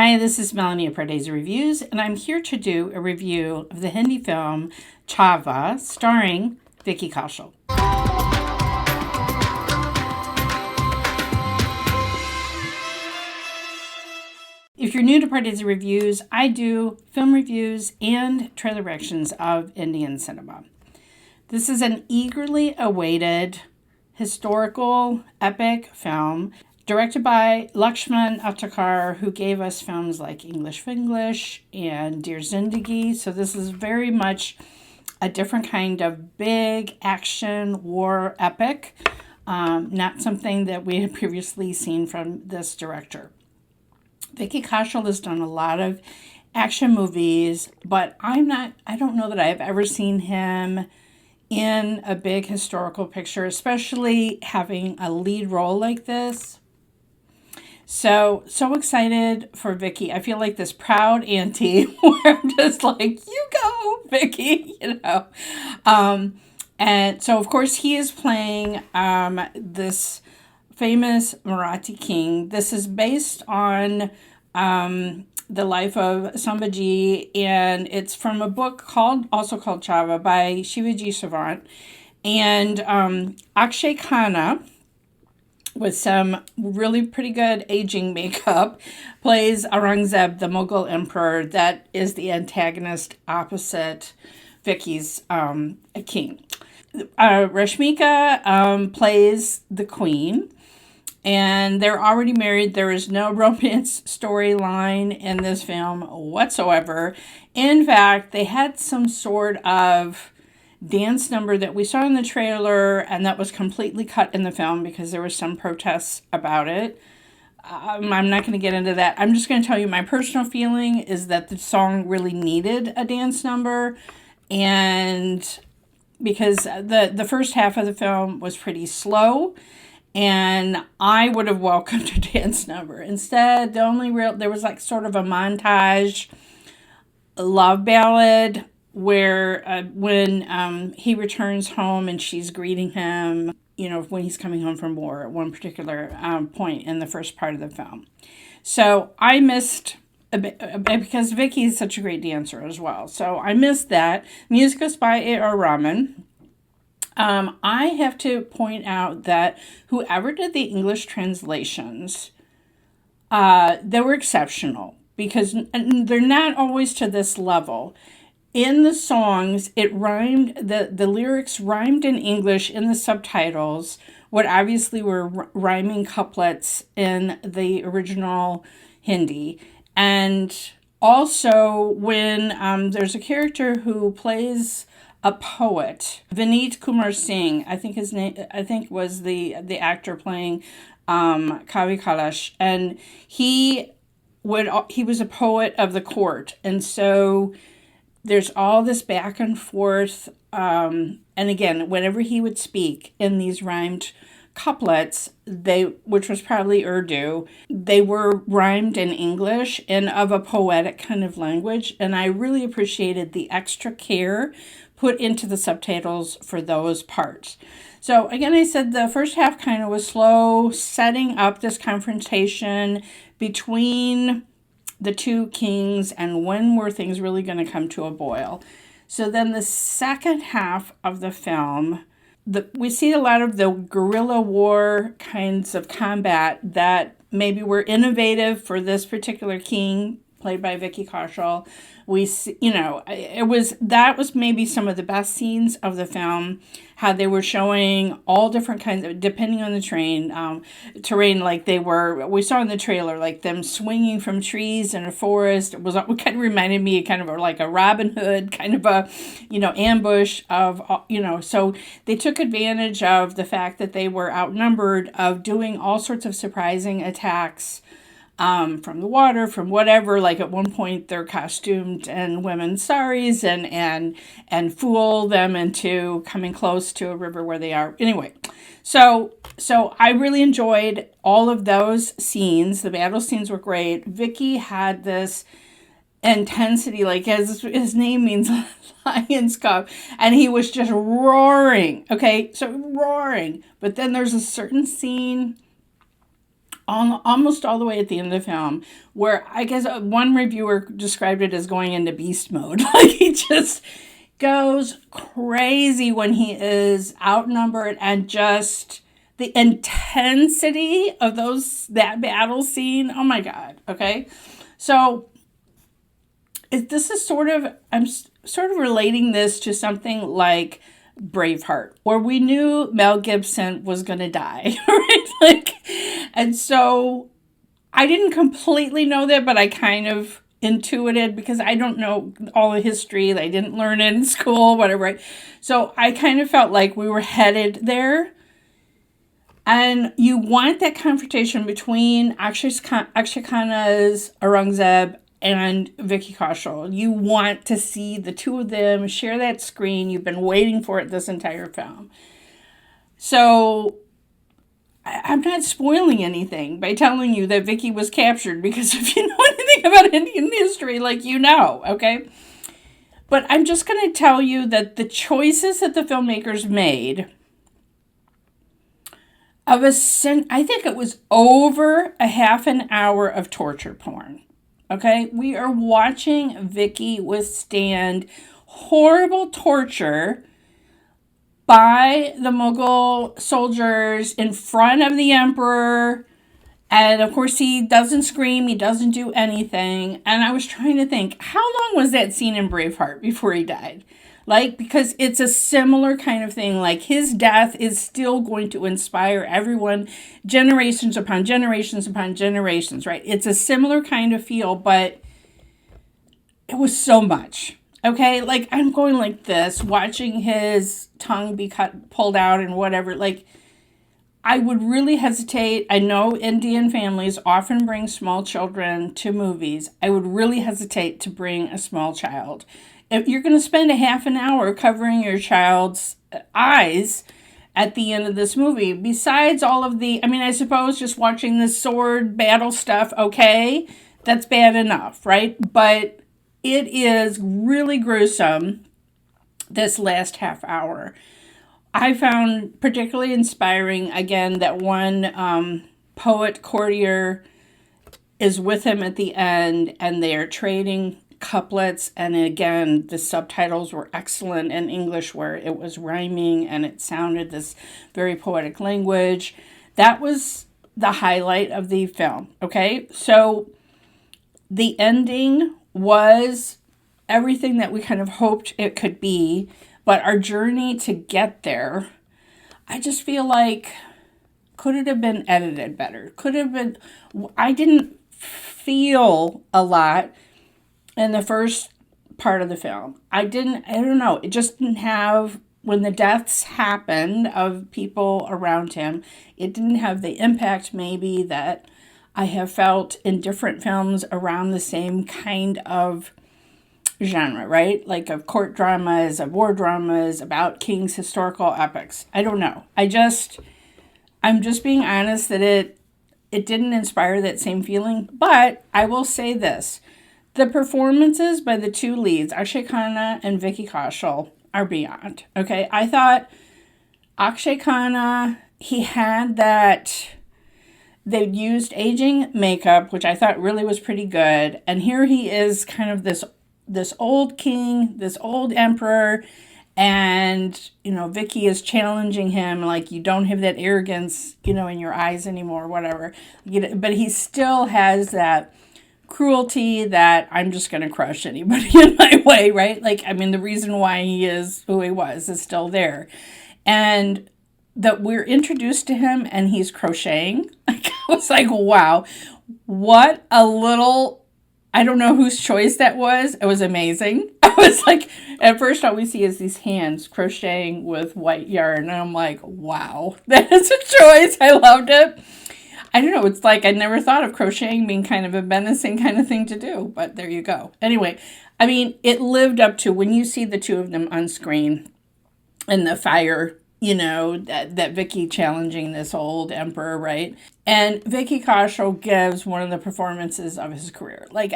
Hi, this is Melanie of Pardesi Reviews, and I'm here to do a review of the Hindi film Chava, starring Vicky Kaushal. If you're new to Pardesi Reviews, I do film reviews and trailer reactions of Indian cinema. This is an eagerly awaited historical epic film directed by Laxman Utekar, who gave us films like English Finglish and Dear Zindagi. So this is very much a different kind of big action war epic, not something that we had previously seen from this director. Vicky Kaushal has done a lot of action movies, but I don't know that I've ever seen him in a big historical picture, especially having a lead role like this. So excited for Vicky. I feel like this proud auntie where I'm just like, you go, Vicky, And so, of course, he is playing this famous Marathi king. This is based on the life of Sambhaji, and it's from a book also called Chava by Shivaji Sawant. And Akshay Khanna, with some really pretty good aging makeup, plays Aurangzeb, the Mughal emperor that is the antagonist opposite Vicky's king. Rashmika plays the queen, and they're already married. There is no romance storyline in this film whatsoever. In fact, they had some sort of dance number that we saw in the trailer, and that was completely cut in the film because there was some protests about it. I'm not going to get into that. I'm just going to tell you my personal feeling is that the song really needed a dance number, and because the first half of the film was pretty slow, and I would have welcomed a dance number. Instead, there was like sort of a montage love ballad where when he returns home and she's greeting him, when he's coming home from war at one particular point in the first part of the film. So I missed a bit, because Vicky is such a great dancer as well. So I missed that. Music was by A.R. Rahman. I have to point out that whoever did the English translations, they were exceptional, because they're not always to this level. In the songs, it rhymed, the lyrics rhymed in English in the subtitles, what obviously were rhyming couplets in the original Hindi. And also when there's a character who plays a poet, Vineet Kumar Singh, I think was the actor playing Kavi Kalash, and he was a poet of the court, and so there's all this back and forth, and again, whenever he would speak in these rhymed couplets, which was probably Urdu, they were rhymed in English and of a poetic kind of language, and I really appreciated the extra care put into the subtitles for those parts. So again, I said the first half kind of was slow, setting up this confrontation between the two kings and when were things really going to come to a boil. So then the second half of the film, we see a lot of the guerrilla war kinds of combat that maybe were innovative for this particular king, played by Vicky Kaushal. We see, that was maybe some of the best scenes of the film, how they were showing all different kinds of, depending on the terrain, like we saw in the trailer, like them swinging from trees in a forest. It kind of reminded me kind of like a Robin Hood kind of a, ambush of, so they took advantage of the fact that they were outnumbered, of doing all sorts of surprising attacks from the water, from whatever. Like at one point they're costumed in women's saris and fool them into coming close to a river where they are. Anyway, so I really enjoyed all of those scenes. The battle scenes were great. Vicky had this intensity, like his name means lion's cub, and he was just roaring. Okay, so roaring. But then there's a certain scene almost all the way at the end of the film, where I guess one reviewer described it as going into beast mode. Like, he just goes crazy when he is outnumbered, and just the intensity of that battle scene. Oh my God. Okay. So this is I'm sort of relating this to something like Braveheart, where we knew Mel Gibson was going to die, right? Like, and so I didn't completely know that, but I kind of intuited, because I don't know all the history. I didn't learn it in school, whatever. Right? So I kind of felt like we were headed there. And you want that confrontation between Akshay Khanna's Aurangzeb and Vicky Kaushal. You want to see the two of them share that screen. You've been waiting for it this entire film. So I'm not spoiling anything by telling you that Vicky was captured, because if you know anything about Indian history, like, you know, okay? But I'm just going to tell you that the choices that the filmmakers made I think it was over a half an hour of torture porn. Okay, we are watching Vicky withstand horrible torture by the Mughal soldiers in front of the emperor. And of course, he doesn't scream, he doesn't do anything. And I was trying to think, how long was that scene in Braveheart before he died? Like, because it's a similar kind of thing. Like, his death is still going to inspire everyone, generations upon generations upon generations, right? It's a similar kind of feel, but it was so much. Okay, like, I'm going like this, watching his tongue be pulled out and whatever. Like, I would really hesitate. I know Indian families often bring small children to movies. I would really hesitate to bring a small child. If you're going to spend a half an hour covering your child's eyes at the end of this movie, besides all of I suppose just watching this sword battle stuff, okay, that's bad enough, right? But it is really gruesome, this last half hour. I found particularly inspiring, again, that one poet courtier is with him at the end, and they are trading couplets, and again, the subtitles were excellent in English, where it was rhyming and it sounded this very poetic language. That was the highlight of the film. Okay, so the ending was everything that we kind of hoped it could be, but our journey to get there, I just feel like, could it have been edited better? Could have been. I didn't feel a lot in the first part of the film. I don't know. It just didn't have, when the deaths happened of people around him, it didn't have the impact maybe that I have felt in different films around the same kind of genre, right? Like of court dramas, of war dramas, about kings, historical epics. I don't know. I'm just being honest that it didn't inspire that same feeling. But I will say this. The performances by the two leads, Akshay Khanna and Vicky Kaushal, are beyond. Okay, I thought Akshay Khanna, he had that, they'd used aging makeup, which I thought really was pretty good. And here he is, kind of this old king, this old emperor, and, Vicky is challenging him, like, you don't have that arrogance, in your eyes anymore, whatever. But he still has that cruelty that I'm just going to crush anybody in my way, right? Like, the reason why he is who he was is still there. And that we're introduced to him and he's crocheting. I was like, wow, what a little, I don't know whose choice that was. It was amazing. I was like, at first all we see is these hands crocheting with white yarn. And I'm like, wow, that is a choice. I loved it. I don't know, it's like I never thought of crocheting being kind of a menacing kind of thing to do, but there you go. Anyway, it lived up to, when you see the two of them on screen and the fire, that Vicky challenging this old emperor, right? And Vicky Kaushal gives one of the performances of his career. Like,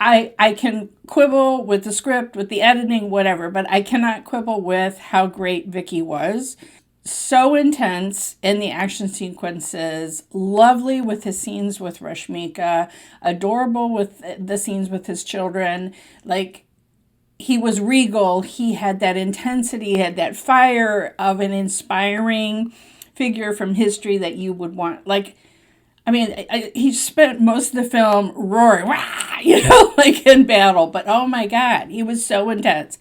I can quibble with the script, with the editing, whatever, but I cannot quibble with how great Vicky was. so intense in the action sequences, lovely with his scenes with Rashmika, adorable with the scenes with his children. Like, he was regal. He had that intensity, he had that fire of an inspiring figure from history that you would want. Like, I mean, he spent most of the film roaring, Wah! Like in battle. But oh my God, he was so intense.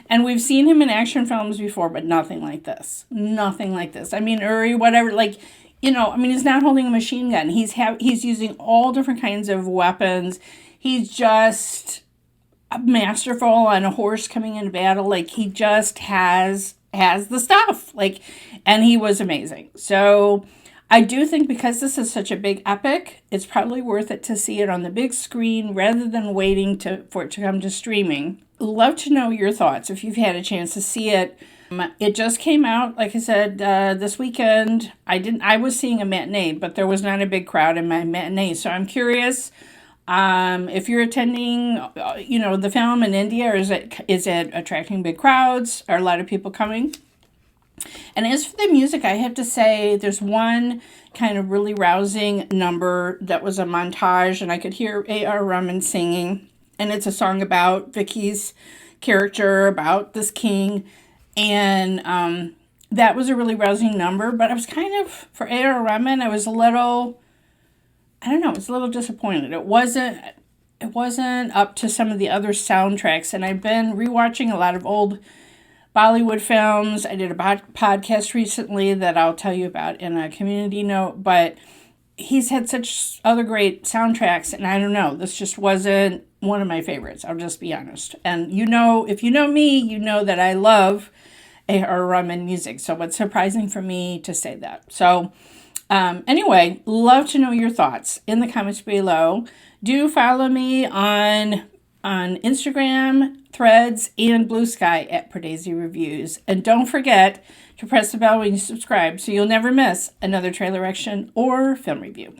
And we've seen him in action films before, but nothing like this. Nothing like this. I mean, Uri, whatever, like, I mean, he's not holding a machine gun. He's using all different kinds of weapons. He's just masterful on a horse coming into battle. Like, he just has the stuff. Like, and he was amazing. So I do think because this is such a big epic, it's probably worth it to see it on the big screen rather than waiting for it to come to streaming. Love to know your thoughts if you've had a chance to see it. It just came out, like I said, this weekend. I was seeing a matinee, but there was not a big crowd in my matinee. So I'm curious if you're attending, the film in India, or is it attracting big crowds? Are a lot of people coming? And as for the music, I have to say there's one kind of really rousing number that was a montage, and I could hear A.R. Rahman singing, and it's a song about Vicky's character, about this king, and that was a really rousing number, but I was kind of, for A.R. Rahman, I was a little disappointed. It wasn't up to some of the other soundtracks, and I've been rewatching a lot of old Bollywood films. I did a podcast recently that I'll tell you about in a community note, but he's had such other great soundtracks, and I don't know, this just wasn't one of my favorites. I'll just be honest. And if you know me, you know that I love A.R. Rahman music, so it's surprising for me to say that. So anyway, love to know your thoughts in the comments below. Do follow me on Instagram, Threads, and Blue Sky at Pardesi Reviews. And don't forget to press the bell when you subscribe so you'll never miss another trailer reaction or film review.